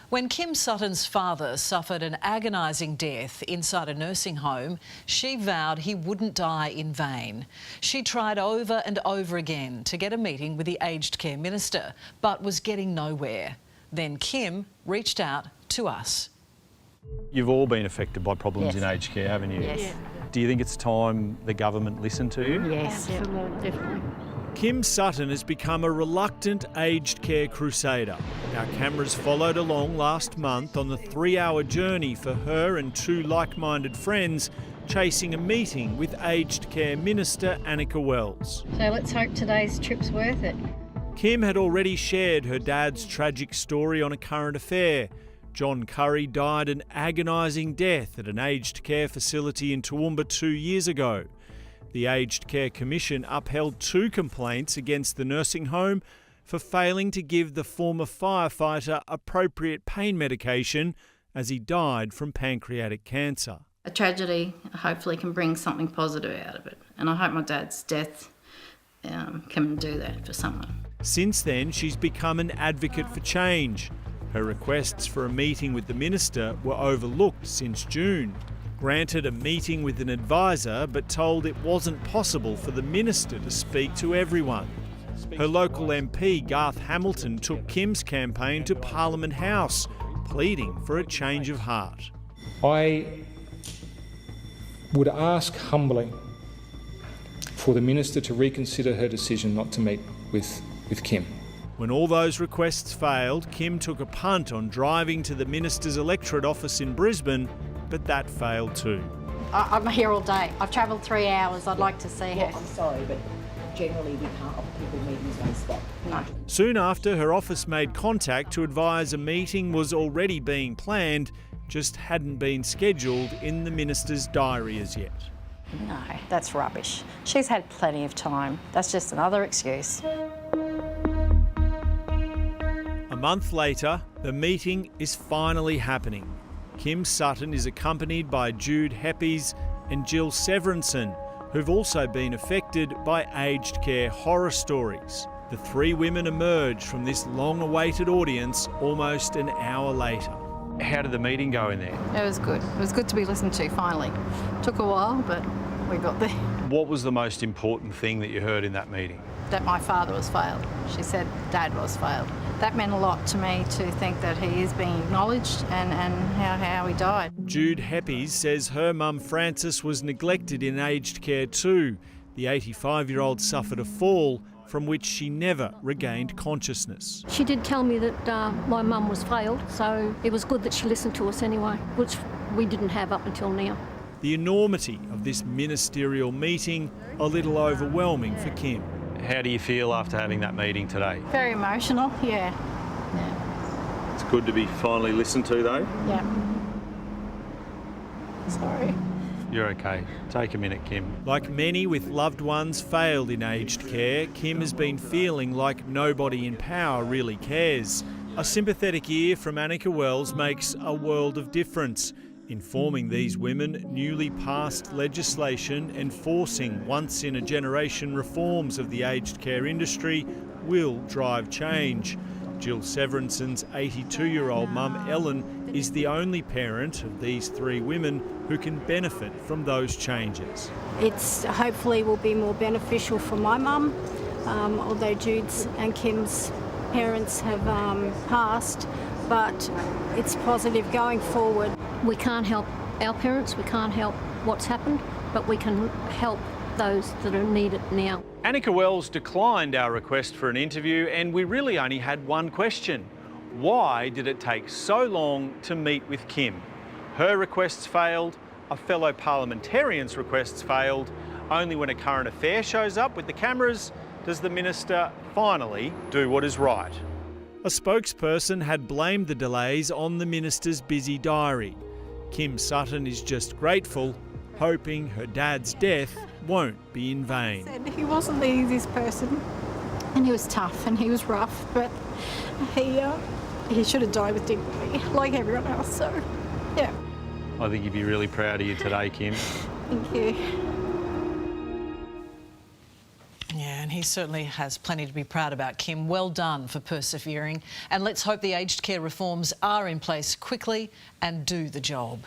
When Kim Sutton's father suffered an agonising death inside a nursing home, she vowed he wouldn't die in vain. She tried over and over again to get a meeting with the aged care minister, but was getting nowhere. Then Kim reached out to us. You've all been affected by problems Yes. in aged care, haven't you? Yes. Do you think it's time the government listened to you? Yes, absolutely, definitely. Kim Sutton has become a reluctant aged care crusader. Our cameras followed along last month on the 3-hour journey for her and 2 like-minded friends chasing a meeting with aged care minister Annika Wells. So let's hope today's trip's worth it. Kim had already shared her dad's tragic story on A Current Affair. John Curry died an agonising death at an aged care facility in Toowoomba 2 years ago. The Aged Care Commission upheld 2 complaints against the nursing home for failing to give the former firefighter appropriate pain medication as he died from pancreatic cancer. A tragedy hopefully can bring something positive out of it, and I hope my dad's death can do that for someone. Since then, she's become an advocate for change. Her requests for a meeting with the minister were overlooked since June. Granted a meeting with an advisor, but told it wasn't possible for the minister to speak to everyone. Her local MP, Garth Hamilton, took Kim's campaign to Parliament House, pleading for a change of heart. I would ask humbly for the minister to reconsider her decision not to meet with Kim. When all those requests failed, Kim took a punt on driving to the minister's electorate office in Brisbane, but that failed too. I'm here all day. I've travelled 3 hours. I'd like to see her. Well, I'm sorry, but generally we can't offer people meetings on the spot. No. Soon after, her office made contact to advise a meeting was already being planned, just hadn't been scheduled in the minister's diary as yet. No, that's rubbish. She's had plenty of time. That's just another excuse. A month later, the meeting is finally happening. Kim Sutton is accompanied by Jude Heppies and Jill Severinson, who've also been affected by aged care horror stories. The 3 women emerge from this long-awaited audience almost an hour later. How did the meeting go in there? It was good. It was good to be listened to, finally. Took a while, but we got there. What was the most important thing that you heard in that meeting? That my father was failed. She said Dad was failed. That meant a lot to me to think that he is being acknowledged and how he died. Jude Heppies says her mum Frances was neglected in aged care too. The 85-year-old suffered a fall from which she never regained consciousness. She did tell me that my mum was failed, so it was good that she listened to us anyway, which we didn't have up until now. The enormity of this ministerial meeting a little overwhelming for Kim. How do you feel after having that meeting today? Very emotional, yeah. It's good to be finally listened to though. Yeah. Sorry. You're okay. Take a minute, Kim. Like many with loved ones failed in aged care, Kim has been feeling like nobody in power really cares. A sympathetic ear from Annika Wells makes a world of difference. Informing these women, newly passed legislation enforcing once-in-a-generation reforms of the aged care industry will drive change. Jill Severinson's 82-year-old mum Ellen is the only parent of these 3 women who can benefit from those changes. It's hopefully will be more beneficial for my mum, although Jude's and Kim's parents have passed, but it's positive going forward. We can't help our parents, we can't help what's happened, but we can help those that need it now. Annika Wells declined our request for an interview, and we really only had one question. Why did it take so long to meet with Kim? Her requests failed, a fellow parliamentarian's requests failed. Only when A Current Affair shows up with the cameras does the minister finally do what is right. A spokesperson had blamed the delays on the minister's busy diary. Kim Sutton is just grateful, hoping her dad's death won't be in vain. He wasn't the easiest person, and he was tough and he was rough, but he should have died with dignity, like everyone else, so yeah. I think you'd be really proud of you today, Kim. Thank you. Yeah, and he certainly has plenty to be proud about, Kim. Well done for persevering. And let's hope the aged care reforms are in place quickly and do the job.